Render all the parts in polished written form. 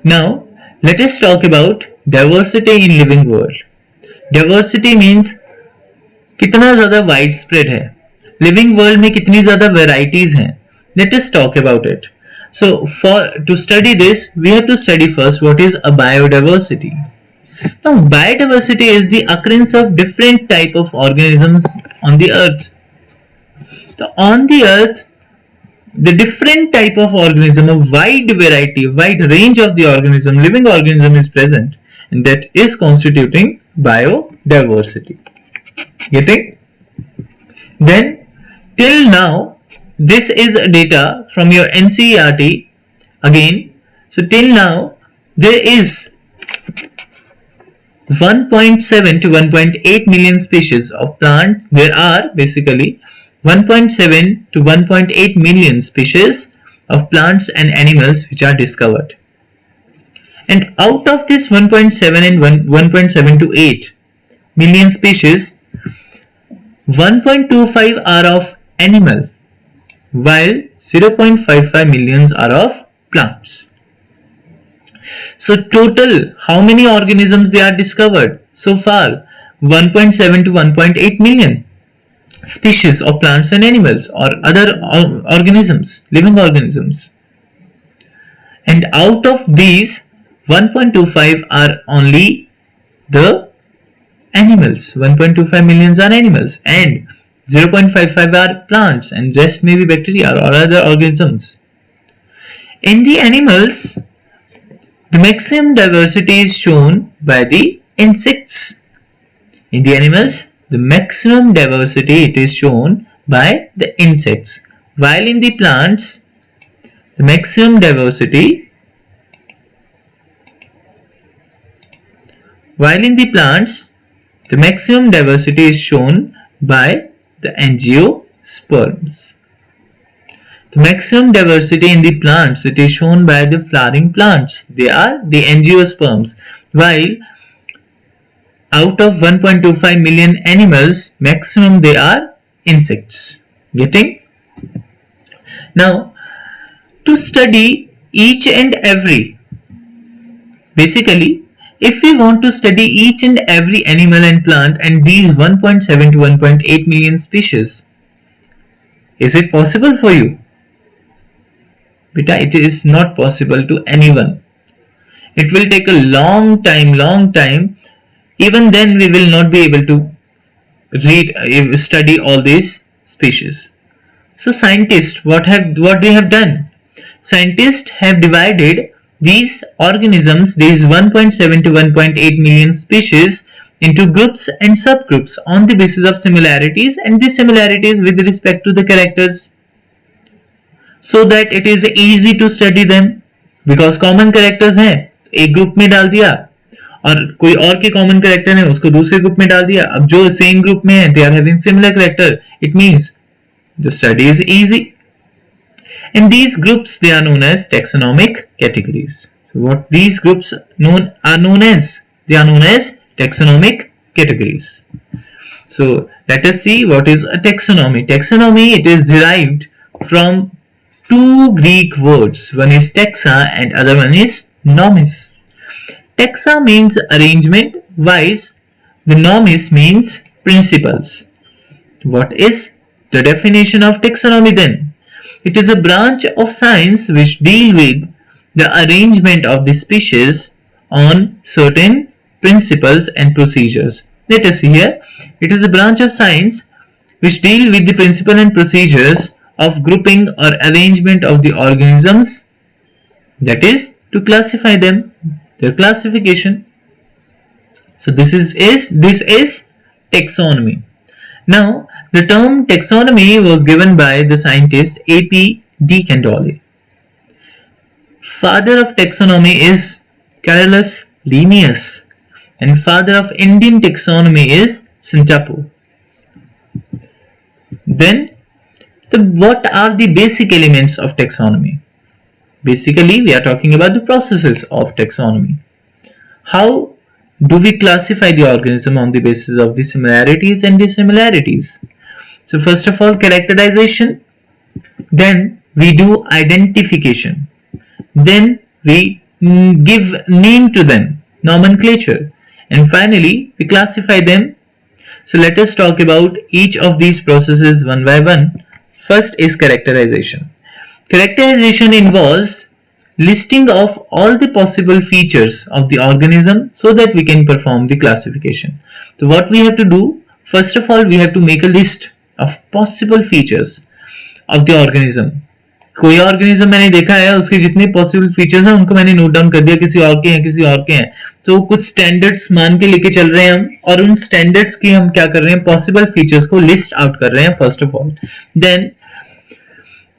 Now, let us talk about diversity in living world. Diversity means कितना ज़्यादा widespread है, living world में कितनी ज़्यादा varieties हैं. Let us talk about it. So, to study this, we have to study first what is a biodiversity. Now, biodiversity is the occurrence of different type of organisms on the earth. So, on the earth, the different type of organism, a wide variety, wide range of the organism, living organism is present, and that is constituting biodiversity. Getting? Then, till now, this is data from your NCERT again. So, till now, there is 1.7 to 1.8 million species of plant. There are basically 1.7 to 1.8 million species of plants and animals which are discovered. And out of this 1.7 and 1.7 to 8 million species, 1.25 are of animal, while 0.55 millions are of plants. So total, how many organisms they are discovered? So far, 1.7 to 1.8 million species of plants and animals or other organisms, living organisms. And out of these, 1.25 are only the animals. 1.25 millions are animals and 0.55 are plants, and rest may be bacteria or other organisms. In the animals, the maximum diversity is shown by the insects. In the animals, the maximum diversity it is shown by the insects, while in the plants, the maximum diversity is shown by the angiosperms. The maximum diversity in the plants, it is shown by the flowering plants. They are the angiosperms, while out of 1.25 million animals, maximum they are insects. Getting? Now, to study each and every, basically, if we want to study each and every animal and plant and these 1.7 to 1.8 million species, is it possible for you? Beta, it is not possible to anyone. It will take a long time. Even then we will not be able to study all these species. So scientists, what they have done? Scientists have divided these organisms, these 1.7 to 1.8 million species, into groups and subgroups on the basis of similarities and the similarities with respect to the characters, so that it is easy to study them, because common characters हैं, एक group में डाल दिया और कोई और के common character है उसको दूसरे ग्रुप में डाल दिया. अब जो सेम ग्रुप में है they are having similar character, it means the study is easy. And these groups, they are known as taxonomic categories. So what these groups are known as? They are known as taxonomic categories. So let us see what is a taxonomy. Taxonomy, it is derived from two Greek words. One is taxa and other one is nomis. Taxa means arrangement, whilst the nomis means principles. What is the definition of taxonomy then? It is a branch of science which deal with the arrangement of the species on certain principles and procedures. Let us see here. It is a branch of science which deal with the principle and procedures of grouping or arrangement of the organisms, that is to classify them, their classification. So this is taxonomy. Now the term taxonomy was given by the scientist A.P. de Candolle. Father of taxonomy is Carolus Linnaeus, and father of Indian taxonomy is Shinchapo. Then what are the basic elements of taxonomy? Basically, we are talking about the processes of taxonomy. How do we classify the organism on the basis of the similarities and dissimilarities? So first of all, characterization, then we do identification, then we give name to them, nomenclature, and finally we classify them. So let us talk about each of these processes one by one. First is characterization. Characterization involves listing of all the possible features of the organism so that we can perform the classification. So what we have to do, first of all, we have to make a list of possible features of the organism. कोई organism मैंने देखा है, उसके जितने possible features हैं उनको मैंने note down कर दिया, किसी और के हैं किसी और के हैं, तो कुछ स्टैंडर्ड्स मान के लेके चल रहे हैं हम, और उन स्टैंडर्ड्स की हम क्या कर रहे हैं, पॉसिबल फीचर्स को लिस्ट आउट कर रहे हैं first of all. Then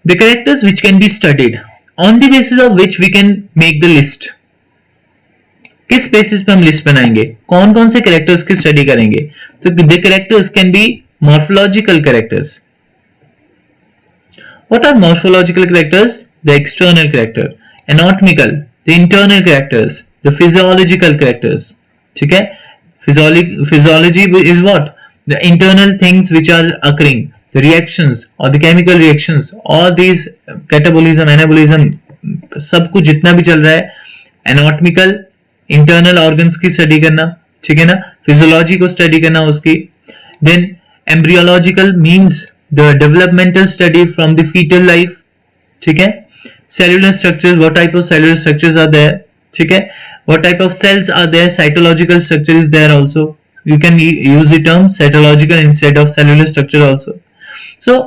the characters which can be studied, on the basis of which we can make the list. किस बेसिस पे हम लिस्ट बनाएंगे, कौन कौन से कैरेक्टर्स की स्टडी करेंगे. तो the characters can be morphological characters. What are morphological characters? The external character, anatomical, the internal characters, the physiological characters. ठीक है, physiology is what? The internal things which are occurring, the reactions or the chemical reactions, all these catabolism, anabolism, सब कुछ जितना भी चल रहा है. Anatomical, internal organs की study करना, ठीक है ना, physiology को study करना उसकी. Then embryological means the developmental study from the fetal life, ठीक है. Cellular structures, what type of cellular structures are there, ठीक है. What type of cells are there, cytological structure is there also. You can use the term cytological instead of cellular structure also. So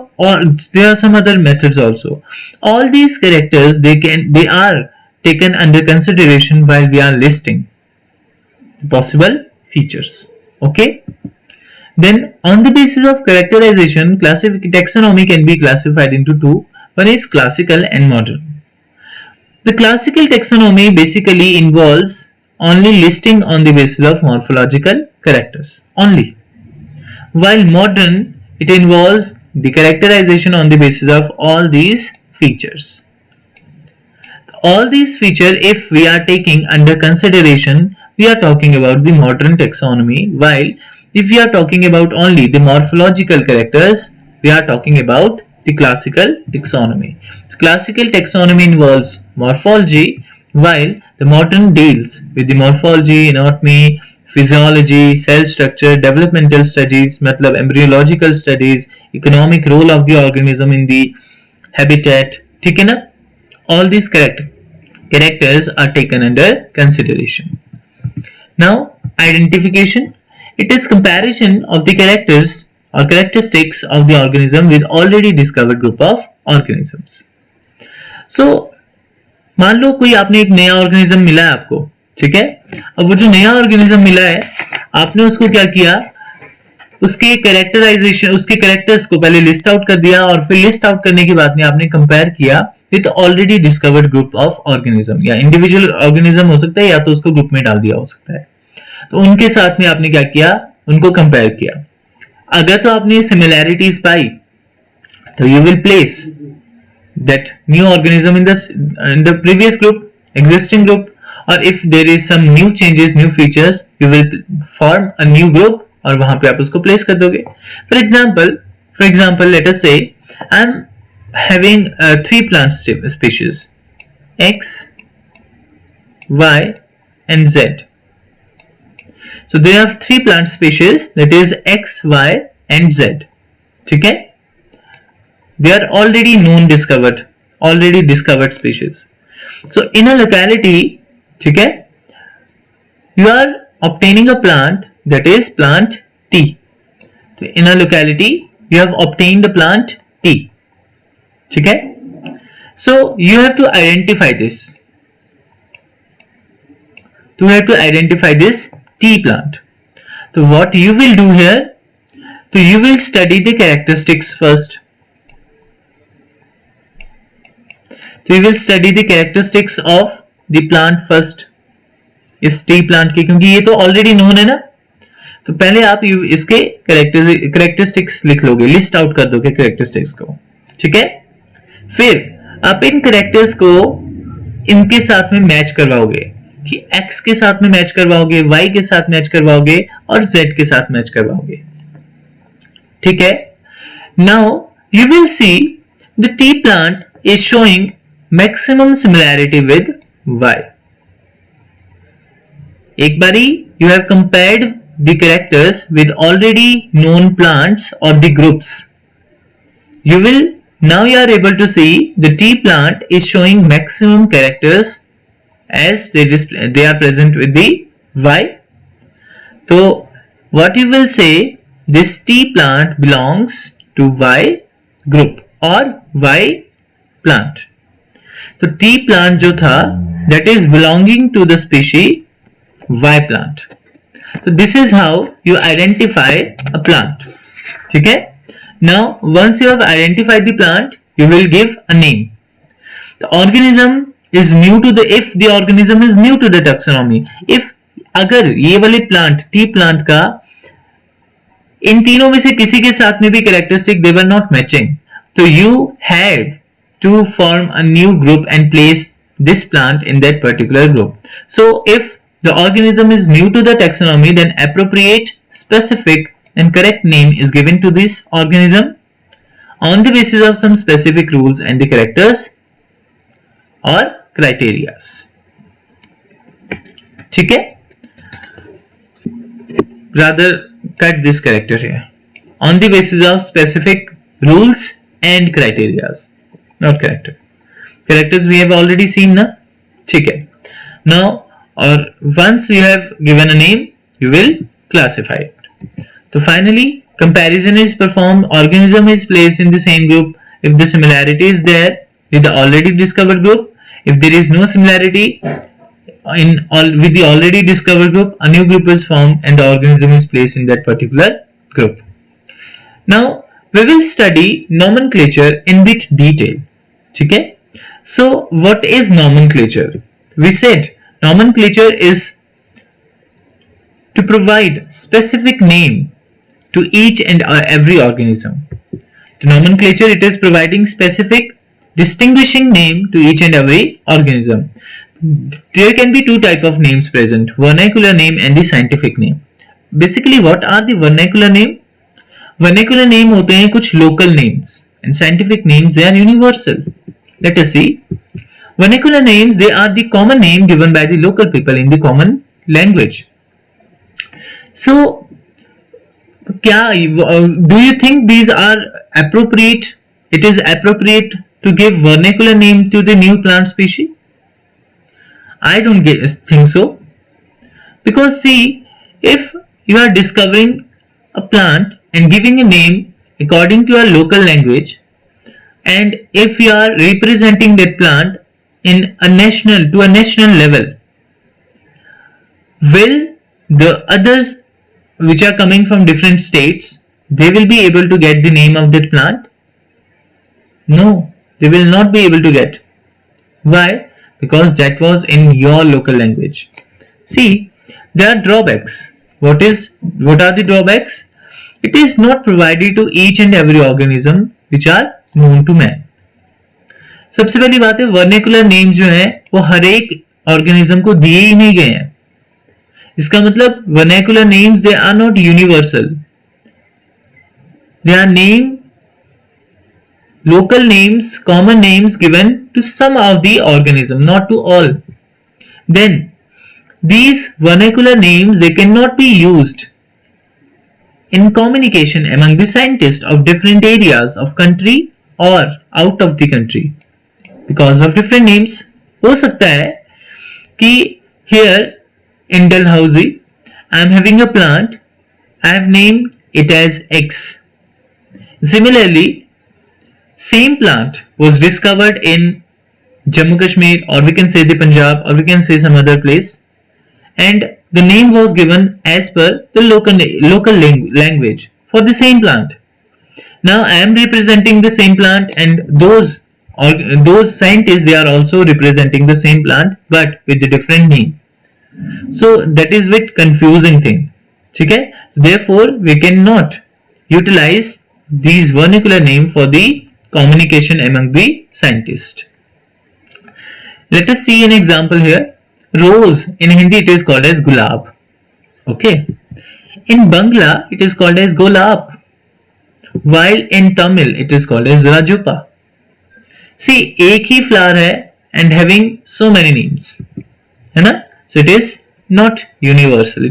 there are some other methods also. All these characters they are taken under consideration while we are listing the possible features. Okay. Then on the basis of characterization, taxonomy can be classified into two. One is classical and modern. The classical taxonomy basically involves only listing on the basis of morphological characters only, while modern it involves the characterization on the basis of all these features. All these features, if we are taking under consideration, we are talking about the modern taxonomy, while if we are talking about only the morphological characters, we are talking about the classical taxonomy. So classical taxonomy involves morphology, while the modern deals with the morphology, anatomy, physiology, cell structure, developmental studies, मतलब embryological studies, economic role of the organism in the habitat, ठीक है ना. All these characters are taken under consideration. Now identification. It is comparison of the characters or characteristics of the organism with already discovered group of organisms. So मान लो कोई आपने एक नया organism मिला है आपको, ठीक है. अब वो जो नया ऑर्गेनिज्म मिला है, आपने उसको क्या किया, उसके कैरेक्टराइजेशन, उसके कैरेक्टर्स को पहले लिस्ट आउट कर दिया, और फिर लिस्ट आउट करने के बाद में आपने कंपेयर किया with already discovered group of organism, या इंडिविजुअल ऑर्गेनिज्म हो सकता है या तो उसको ग्रुप में डाल दिया हो सकता है. तो उनके साथ में आपने क्या किया, उनको कंपेयर किया. अगर तो आपने सिमिलैरिटीज पाई तो you will place that new organism in the previous group, existing group, और if there is some new changes, new features, you will form a new group और वहां पे आप उसको प्लेस कर दोगे. फॉर एग्जांपल लेट अस से I am having 3 plant species X, Y and Z. So there are 3 plant species, that is X, Y and Z. ठीक है, they are already discovered species. So in a locality, ठीक है, you are obtaining a plant, that is plant T. So in a locality you have obtained the plant T, ठीक है. So you have to identify this. You have to identify this T plant. So what you will do here, so you will study the characteristics first. So you will study the characteristics of the plant first, इस T plant के, क्योंकि ये तो already known है ना. तो पहले आप इसके कैरेक्टरिस्टिक्स लिख लोगे, लिस्ट आउट कर दोगे कैरेक्टरिस्टिक्स को, ठीक है. फिर आप इन कैरेक्टर्स को इनके साथ में मैच करवाओगे, कि X के साथ में मैच करवाओगे, Y के साथ मैच करवाओगे और Z के साथ मैच करवाओगे, ठीक है. Now you will see the T plant is showing maximum similarity with Y. एक बारी you have compared the characters with already known plants or the groups. Now you are able to see the tea plant is showing maximum characters as they are present with the Y. So what you will say, this tea plant belongs to Y group or Y plant. तो tea plant जो था that is belonging to the species Y plant. So this is how you identify a plant. ठीक है? Now once you have identified the plant, you will give a name. The organism is new to the, if the organism is new to the taxonomy, if अगर ये वाले plant tea plant का इन तीनों में से किसी के साथ में भी characteristic they were not matching, so you have to form a new group and place this plant in that particular group. So if the organism is new to the taxonomy, then appropriate, specific and correct name is given to this organism on the basis of some specific rules and the characters or criteria. ठीक है? Rather cut this character here on the basis of specific rules and criteria, not character. Characters we have already seen na? ठीक है? Now or once you have given a name, you will classify it. So finally comparison is performed, organism is placed in the same group if the similarity is there with the already discovered group. If there is no similarity with the already discovered group, a new group is formed and the organism is placed in that particular group. Now we will study nomenclature in bit detail. ठीक है? So what is nomenclature? We said nomenclature is to provide specific name to each and every organism. To nomenclature, it is providing specific distinguishing name to each and every organism. There can be two type of names present, vernacular name and the scientific name. Basically what are the vernacular name? Vernacular name होते हैं कुछ local names and scientific names they are universal. Let us see. Vernacular names, they are the common name given by the local people in the common language. So do you think these are appropriate? It is appropriate to give vernacular name to the new plant species? I don't think so, because see, if you are discovering a plant and giving a name according to your local language, and if you are representing that plant in a national level, will the others which are coming from different states, they will be able to get the name of that plant? No, they will not be able to get. Why? Because that was in your local language. See, there are drawbacks. What are the drawbacks? It is not provided to each and every organism which are known to man. सबसे पहली बात है, vernacular name जो है वो हर एक organism को दिए ही नहीं गए हैं. इसका मतलब vernacular names they are not universal. They are name local names, common names given to some of the organism, not to all. Then these vernacular names, they cannot be used in communication among the scientists of different areas of country or out of the country because of different names. हो सकता है कि here in Dalhousie I am having a plant, I have named it as X. Similarly, same plant was discovered in Jammu Kashmir, or we can say the Punjab, or we can say some other place, and the name was given as per the local language for the same plant. Now I am representing the same plant, and those scientists, they are also representing the same plant but with a different name. So that is a bit confusing thing. Okay? So therefore we cannot utilize these vernacular name for the communication among the scientists. Let us see an example here. Rose in Hindi it is called as gulab. Okay. In Bangla it is called as golab, while in Tamil it is called as rajupa. See, एक ही flower है and having so many names, है ना? So it is not universal.